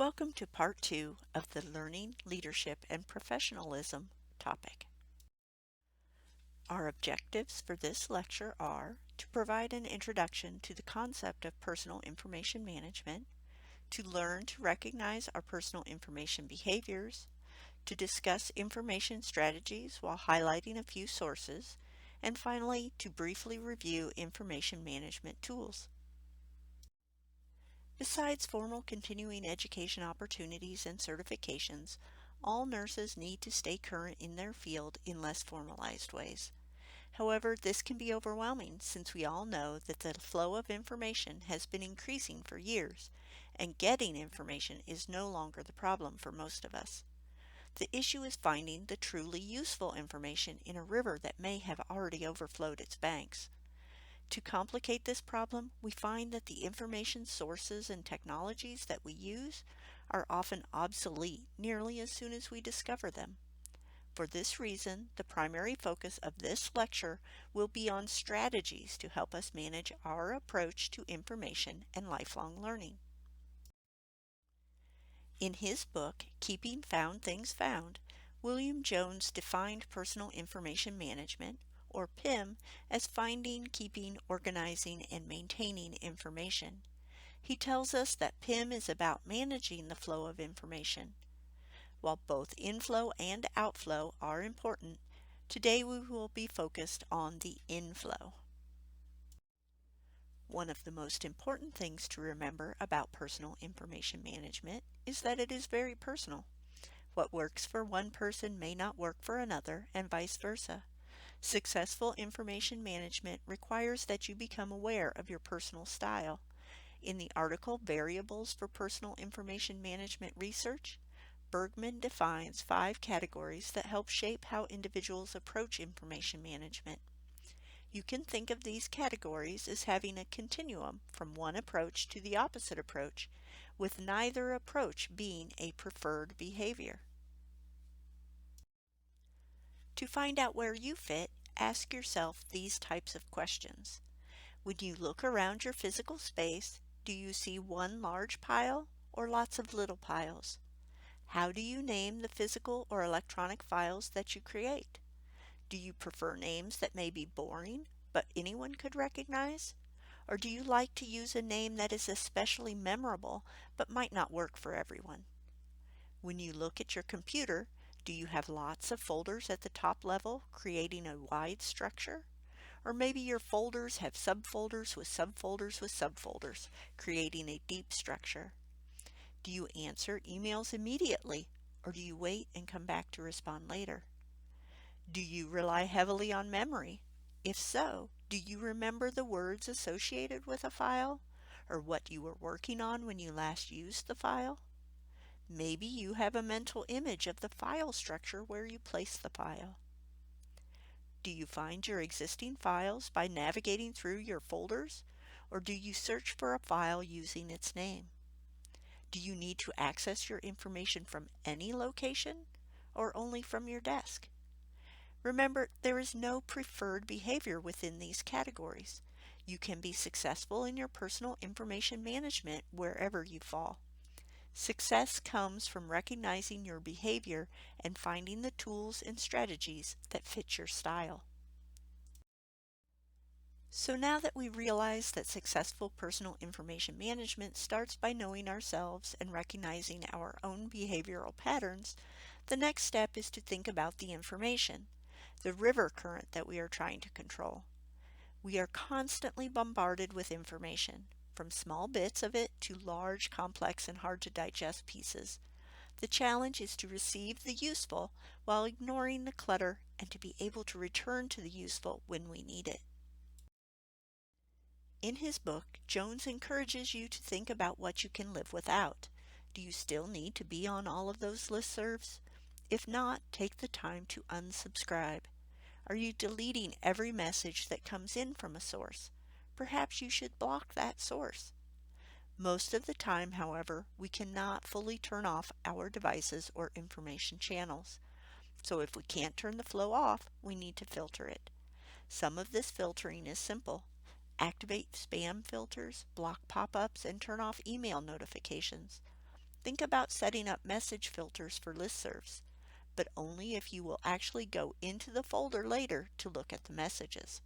Welcome to part 2 of the Learning, Leadership, and Professionalism topic. Our objectives for this lecture are to provide an introduction to the concept of personal information management, to learn to recognize our personal information behaviors, to discuss information strategies while highlighting a few sources, and finally to briefly review information management tools. Besides formal continuing education opportunities and certifications, all nurses need to stay current in their field in less formalized ways. However, this can be overwhelming since we all know that the flow of information has been increasing for years, and getting information is no longer the problem for most of us. The issue is finding the truly useful information in a river that may have already overflowed its banks. To complicate this problem, we find that the information sources and technologies that we use are often obsolete nearly as soon as we discover them. For this reason, the primary focus of this lecture will be on strategies to help us manage our approach to information and lifelong learning. In his book, Keeping Found Things Found, William Jones defined personal information management, or PIM, as finding, keeping, organizing, and maintaining information. He tells us that PIM is about managing the flow of information. While both inflow and outflow are important, today we will be focused on the inflow. One of the most important things to remember about personal information management is that it is very personal. What works for one person may not work for another, and vice versa. Successful information management requires that you become aware of your personal style. In the article Variables for Personal Information Management Research, Bergman defines 5 categories that help shape how individuals approach information management. You can think of these categories as having a continuum from one approach to the opposite approach, with neither approach being a preferred behavior. To find out where you fit, ask yourself these types of questions. When you look around your physical space, do you see one large pile or lots of little piles? How do you name the physical or electronic files that you create? Do you prefer names that may be boring, but anyone could recognize? Or do you like to use a name that is especially memorable, but might not work for everyone? When you look at your computer, do you have lots of folders at the top level, creating a wide structure? Or maybe your folders have subfolders with subfolders with subfolders, creating a deep structure. Do you answer emails immediately, or do you wait and come back to respond later? Do you rely heavily on memory? If so, do you remember the words associated with a file, or what you were working on when you last used the file? Maybe you have a mental image of the file structure where you place the file. Do you find your existing files by navigating through your folders, or do you search for a file using its name? Do you need to access your information from any location, or only from your desk? Remember, there is no preferred behavior within these categories. You can be successful in your personal information management wherever you fall. Success comes from recognizing your behavior and finding the tools and strategies that fit your style. So now that we realize that successful personal information management starts by knowing ourselves and recognizing our own behavioral patterns, the next step is to think about the information, the river current that we are trying to control. We are constantly bombarded with information, from small bits of it to large, complex, and hard to digest pieces. The challenge is to receive the useful while ignoring the clutter and to be able to return to the useful when we need it. In his book, Jones encourages you to think about what you can live without. Do you still need to be on all of those listservs? If not, take the time to unsubscribe. Are you deleting every message that comes in from a source? Perhaps you should block that source. Most of the time, however, we cannot fully turn off our devices or information channels. So if we can't turn the flow off, we need to filter it. Some of this filtering is simple. Activate spam filters, block pop-ups, and turn off email notifications. Think about setting up message filters for listservs, but only if you will actually go into the folder later to look at the messages.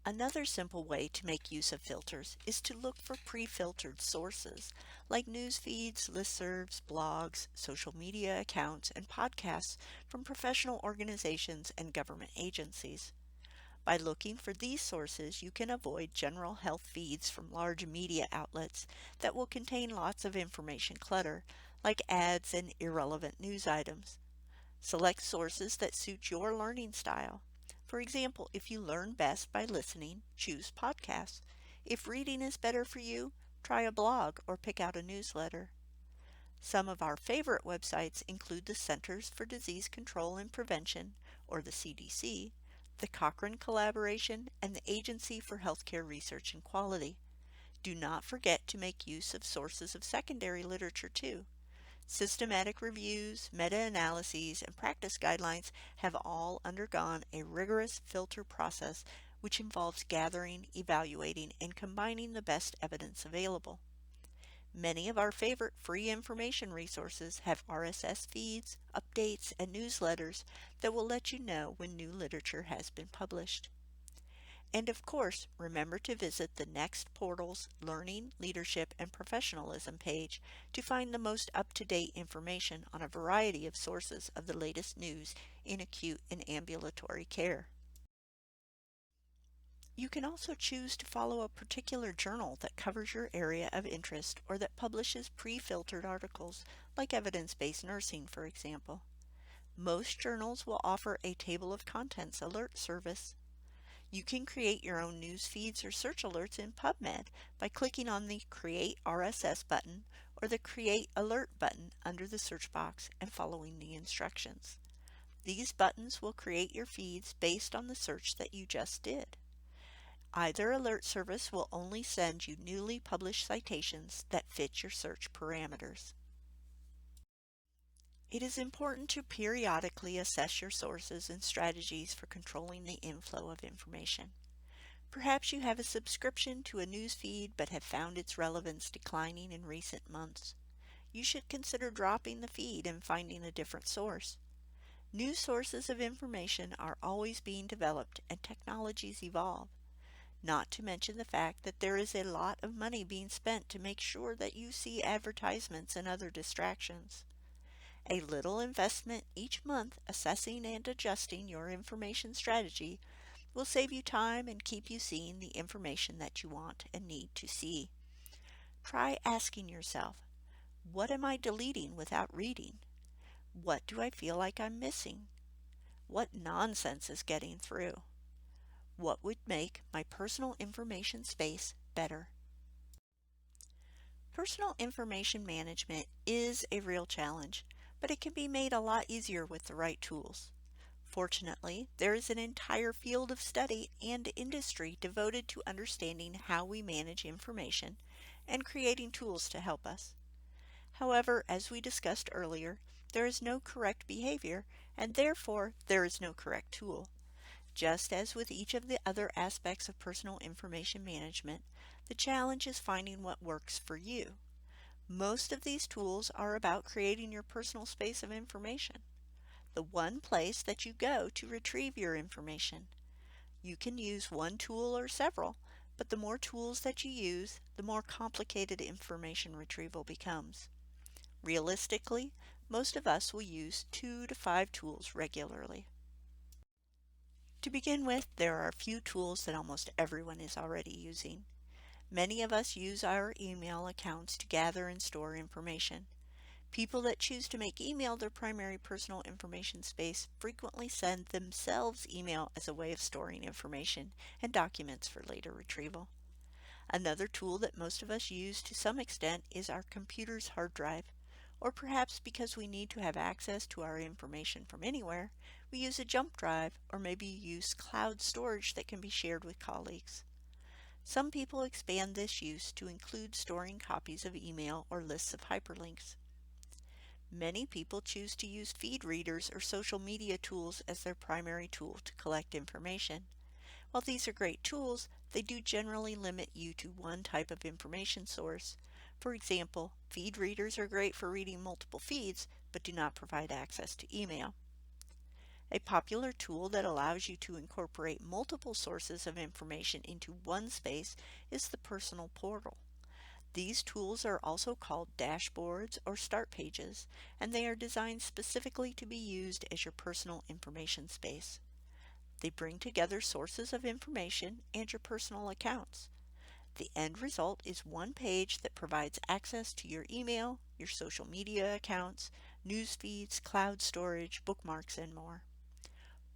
Another simple way to make use of filters is to look for pre-filtered sources like news feeds, listservs, blogs, social media accounts, and podcasts from professional organizations and government agencies. By looking for these sources, you can avoid general health feeds from large media outlets that will contain lots of information clutter, like ads and irrelevant news items. Select sources that suit your learning style. For example, if you learn best by listening, choose podcasts. If reading is better for you, try a blog or pick out a newsletter. Some of our favorite websites include the Centers for Disease Control and Prevention, or the CDC, the Cochrane Collaboration, and the Agency for Healthcare Research and Quality. Do not forget to make use of sources of secondary literature too. Systematic reviews, meta-analyses, and practice guidelines have all undergone a rigorous filter process which involves gathering, evaluating, and combining the best evidence available. Many of our favorite free information resources have RSS feeds, updates, and newsletters that will let you know when new literature has been published. And of course, remember to visit the Next Portal's Learning, Leadership, and Professionalism page to find the most up-to-date information on a variety of sources of the latest news in acute and ambulatory care. You can also choose to follow a particular journal that covers your area of interest or that publishes pre-filtered articles, like evidence-based nursing, for example. Most journals will offer a table of contents alert service. You can create your own news feeds or search alerts in PubMed by clicking on the Create RSS button or the Create Alert button under the search box and following the instructions. These buttons will create your feeds based on the search that you just did. Either alert service will only send you newly published citations that fit your search parameters. It is important to periodically assess your sources and strategies for controlling the inflow of information. Perhaps you have a subscription to a news feed but have found its relevance declining in recent months. You should consider dropping the feed and finding a different source. New sources of information are always being developed and technologies evolve, not to mention the fact that there is a lot of money being spent to make sure that you see advertisements and other distractions. A little investment each month assessing and adjusting your information strategy will save you time and keep you seeing the information that you want and need to see. Try asking yourself, what am I deleting without reading? What do I feel like I'm missing? What nonsense is getting through? What would make my personal information space better? Personal information management is a real challenge, but it can be made a lot easier with the right tools. Fortunately, there is an entire field of study and industry devoted to understanding how we manage information and creating tools to help us. However, as we discussed earlier, there is no correct behavior, and therefore there is no correct tool. Just as with each of the other aspects of personal information management, the challenge is finding what works for you. Most of these tools are about creating your personal space of information, the one place that you go to retrieve your information. You can use one tool or several, but the more tools that you use, the more complicated information retrieval becomes. Realistically, most of us will use 2 to 5 tools regularly. To begin with, there are a few tools that almost everyone is already using. Many of us use our email accounts to gather and store information. People that choose to make email their primary personal information space frequently send themselves email as a way of storing information and documents for later retrieval. Another tool that most of us use to some extent is our computer's hard drive, or perhaps because we need to have access to our information from anywhere, we use a jump drive or maybe use cloud storage that can be shared with colleagues. Some people expand this use to include storing copies of email or lists of hyperlinks. Many people choose to use feed readers or social media tools as their primary tool to collect information. While these are great tools, they do generally limit you to one type of information source. For example, feed readers are great for reading multiple feeds, but do not provide access to email. A popular tool that allows you to incorporate multiple sources of information into one space is the Personal Portal. These tools are also called dashboards or start pages, and they are designed specifically to be used as your personal information space. They bring together sources of information and your personal accounts. The end result is one page that provides access to your email, your social media accounts, news feeds, cloud storage, bookmarks, and more.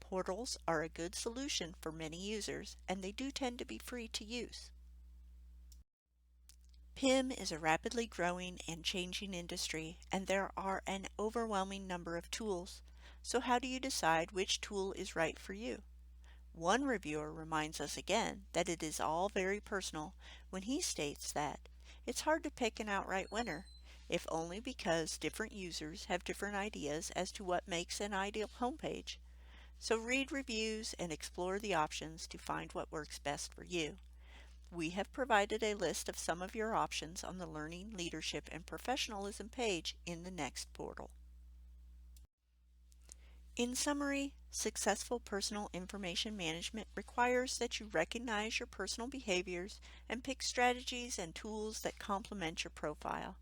Portals are a good solution for many users, and they do tend to be free to use. PIM is a rapidly growing and changing industry, and there are an overwhelming number of tools. So how do you decide which tool is right for you? One reviewer reminds us again that it is all very personal when he states that it's hard to pick an outright winner, if only because different users have different ideas as to what makes an ideal homepage. So read reviews and explore the options to find what works best for you. We have provided a list of some of your options on the Learning, Leadership, and Professionalism page in the next portal. In summary, successful personal information management requires that you recognize your personal behaviors and pick strategies and tools that complement your profile.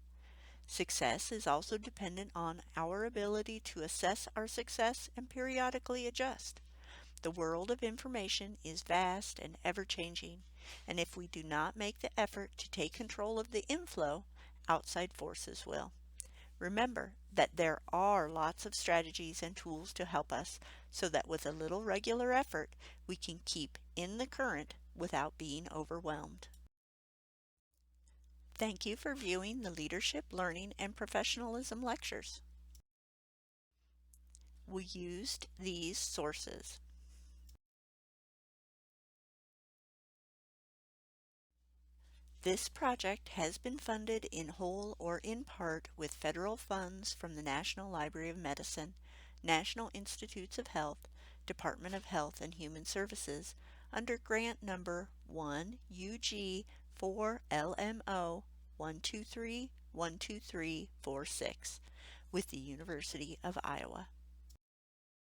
Success is also dependent on our ability to assess our success and periodically adjust. The world of information is vast and ever-changing, and if we do not make the effort to take control of the inflow, outside forces will. Remember that there are lots of strategies and tools to help us so that with a little regular effort, we can keep in the current without being overwhelmed. Thank you for viewing the Leadership, Learning, and Professionalism lectures. We used these sources. This project has been funded in whole or in part with federal funds from the National Library of Medicine, National Institutes of Health, Department of Health and Human Services under grant number 1UG4LMO 123-12346 with the University of Iowa.